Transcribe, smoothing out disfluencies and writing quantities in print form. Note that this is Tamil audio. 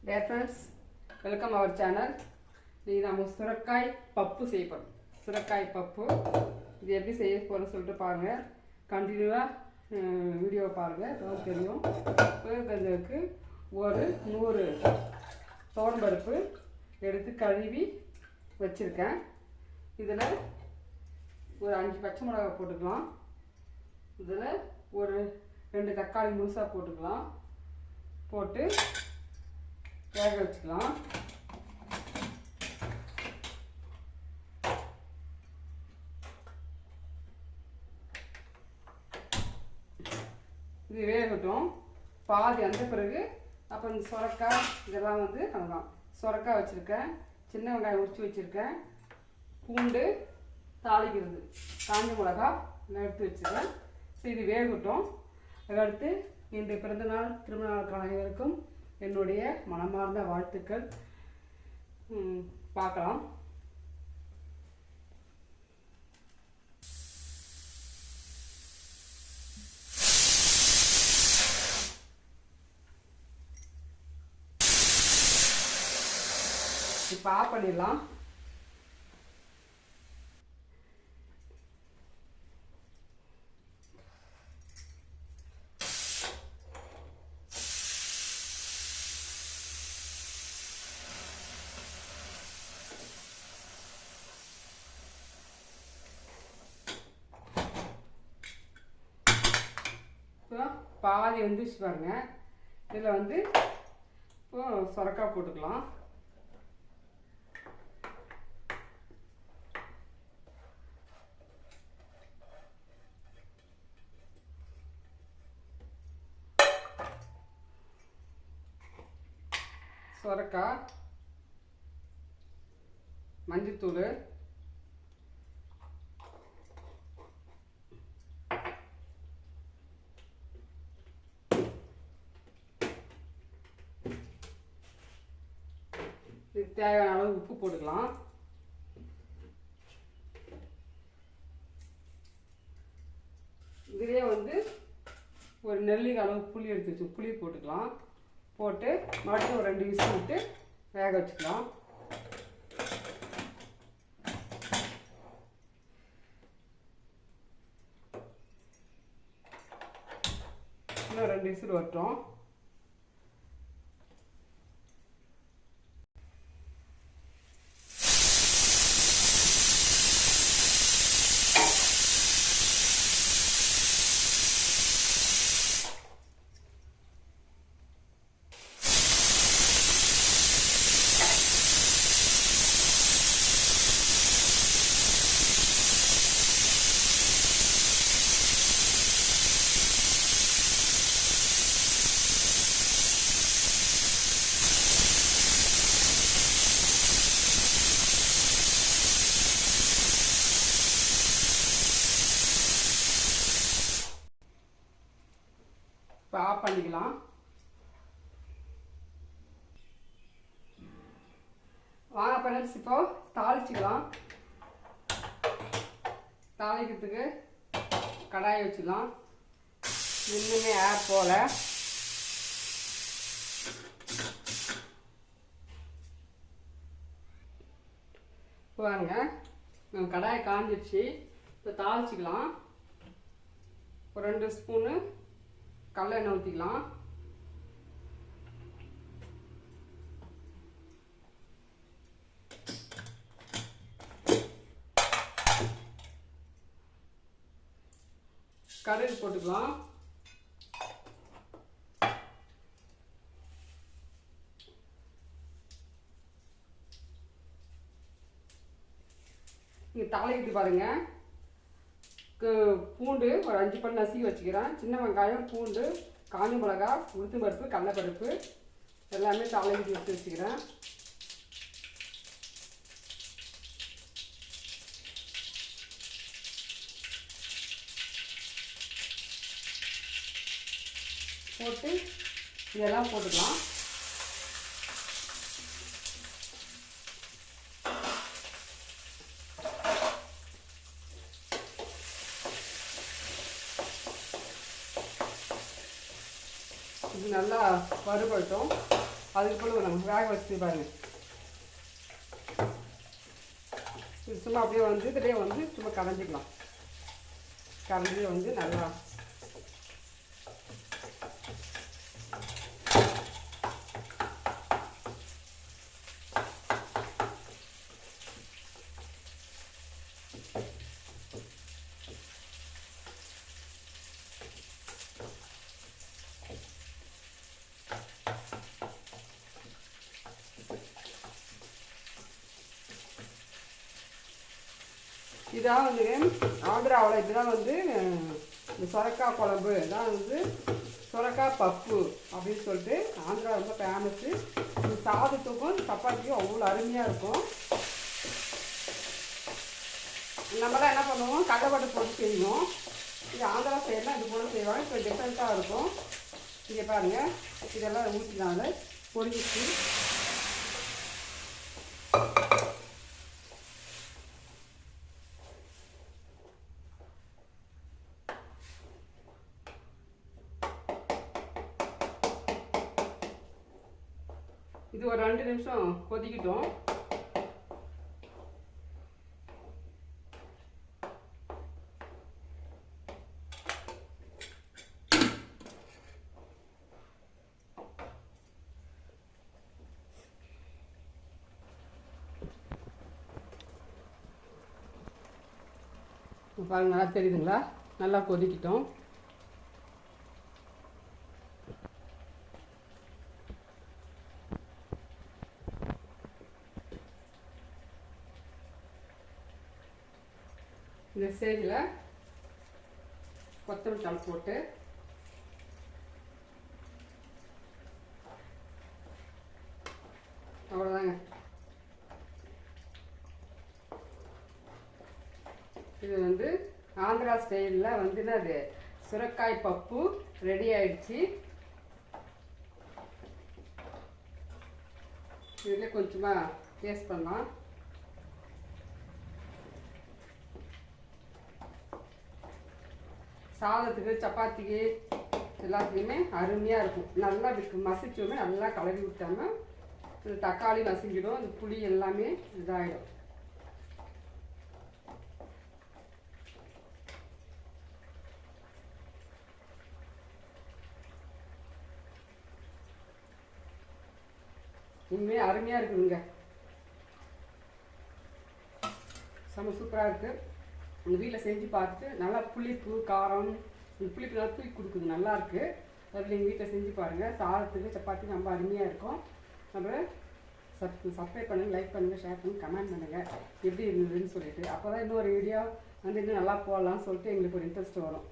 Dear friends, welcome our channel. This is சுரக்காய் பப்பு செய்ய போறோம். சுரக்காய் பப்பு இது எப்படி செய்ய போறோம்னு சொல்லிட்டு பாருங்க. கண்டினியூவா வீடியோ பாருங்க. உங்களுக்கு தெரியும். இதுக்கு ஒரு 100 தோரம்பருப்பு எடுத்து கழுவி வச்சிருக்கேன். இதுல ஒரு 5 பச்சை மிளகாய் போட்டுக்கலாம். இதுல ஒரு 2 தக்காளி முழுசா போட்டுக்கலாம். போட்டு வேக வச்சுக்கலாம். இது வேகட்டும். பாதி அந்த பிறகு அப்போ இந்த சுரக்காய் இதெல்லாம் அதுதான் சுரக்காய் வச்சுருக்கேன், சின்ன வெங்காயம் உரிச்சு வச்சுருக்கேன், பூண்டு தாளிக்கிறது, காஞ்ச மிளகா எடுத்து வச்சுருக்கேன். ஸோ இது வேகட்டும். அதுக்கடுத்து இன்று பிறந்தநாள் திருமண நாள் அனைவருக்கும் என்னுடைய மனமார்ந்த வாழ்த்துக்கள். பார்க்கலாம். இப்போ ஆஃப் பண்ணிடலாம். பாதி வந்துச்சு பாருங்க. இதில் இப்போ சுரக்காய் போட்டுக்கலாம். சுரக்காய், மஞ்சத்தூள், இதுக்கு தேவையான அளவு உப்பு போட்டுக்கலாம். இதுலேயே ஒரு நெல்லிக்காய் அளவு புளி எடுத்து வச்சு புளி போட்டுக்கலாம். போட்டு மறுபடியும் ஒரு 2 விசில் விட்டு வேக வச்சுக்கலாம். இன்னும் 2 விசில் வரட்டும். இப்போ ஆஃப் பண்ணிக்கலாம். வாங்க ஃப்ரெண்ட்ஸ், இப்போ தாளிச்சிக்கலாம். தாளிக்கிறதுக்கு கடாயை வச்சுக்கலாம். இன்னுமே ஏர் போல பாருங்க. கடாயை காஞ்சிடுச்சு. இப்போ தாளிச்சிக்கலாம். ஒரு 2 ஸ்பூனு கடலை எண்ணெய் ஊற்றிக்கலாம். கடுகு போட்டுக்கலாம். இங்கே தாளிக்கிட்டு பாருங்க. பூண்டு ஒரு 5 பல் நசுக்கி வச்சுக்கிறேன். சின்ன வெங்காயம், பூண்டு, காஞ்ச மிளகா, உளுத்தம் பருப்பு, கடலைப்பருப்பு எல்லாமே தாளிக்கிட்டு எடுத்து வச்சுக்கிறேன். போட்டு இதெல்லாம் போட்டுக்கலாம். இது நல்லா வறுபடட்டும். அதுக்குள்ளே நம்ம வேக வச்சு பாருங்க. இது சும்மா அப்படியே வந்து இதிலே வந்து சும்மா கடைஞ்சிக்கலாம். கரைஞ்சி வந்து நல்லா இதான் வந்து ஆந்திராவில் இதுதான் வந்து இந்த சொரக்காய் குழம்பு தான் வந்து சொரக்காய் பப்பு அப்படின்னு சொல்லிட்டு ஆந்திரா ரொம்ப ஃபேமஸ்ஸு. இந்த சாதத்துக்கும் சப்பாத்திக்கும் அவ்வளோ அருமையாக இருக்கும். நம்மளாம் என்ன பண்ணுவோம், கடலைப்பட்டை போட்டு செய்வோம். இது ஆந்திரா சைடெலாம் இது போல செய்வாங்க. இப்போ டிஃப்ரெண்ட்டாக இருக்கும். இங்கே பாருங்கள், இதெல்லாம் ஊற்றினால பொரிஞ்சிச்சு. இது ஒரு 2 நிமிஷம் கொதிக்கிட்டோம். பாருங்க, நல்லா தெரியுதுங்களா? நல்லா கொதிக்கிட்டோம். இந்த ஸ்டேஜில் கொத்தமல்லி தழை போட்டு அவ்வளோதாங்க. இது வந்து ஆந்திரா ஸ்டைலில் வந்து அது சுரக்காய் பப்பு ரெடி ஆயிடுச்சு. இதில் கொஞ்சமாக டேஸ்ட் பண்ணலாம். சாதத்துக்கு சப்பாத்திக்கு எல்லாத்துலேயுமே அருமையாக இருக்கும். நல்லா மசிச்சோமே நல்லா கலவி விட்டாமல் இந்த தக்காளி மசிஞ்சிடும், இந்த புளி எல்லாமே இதாகிடும். உண்மையாக அருமையாக இருக்குதுங்க. செம்ம சூப்பராக இருக்குது. உங்கள் வீட்டில் செஞ்சு பார்த்துட்டு நல்லா புளிப்பு காரம் புளிப்பு நல்லா தூக்கி கொடுக்குது, நல்லாயிருக்கு. அதில் எங்கள் வீட்டில் செஞ்சு பாருங்கள். சாதத்துக்கு சப்பாத்தி ரொம்ப அருமையாக இருக்கும். அப்புறம் சப்ஸ்கிரைப் பண்ணுங்கள், லைக் பண்ணுங்கள், ஷேர் பண்ணுங்கள், கமெண்ட் பண்ணுங்கள் எப்படி இருந்ததுன்னு சொல்லிட்டு. அப்போ தான் இன்னொரு வீடியோ வந்து இன்னும் நல்லா போடலான்னு சொல்லிட்டு எங்களுக்கு ஒரு இன்ட்ரெஸ்ட் வரும்.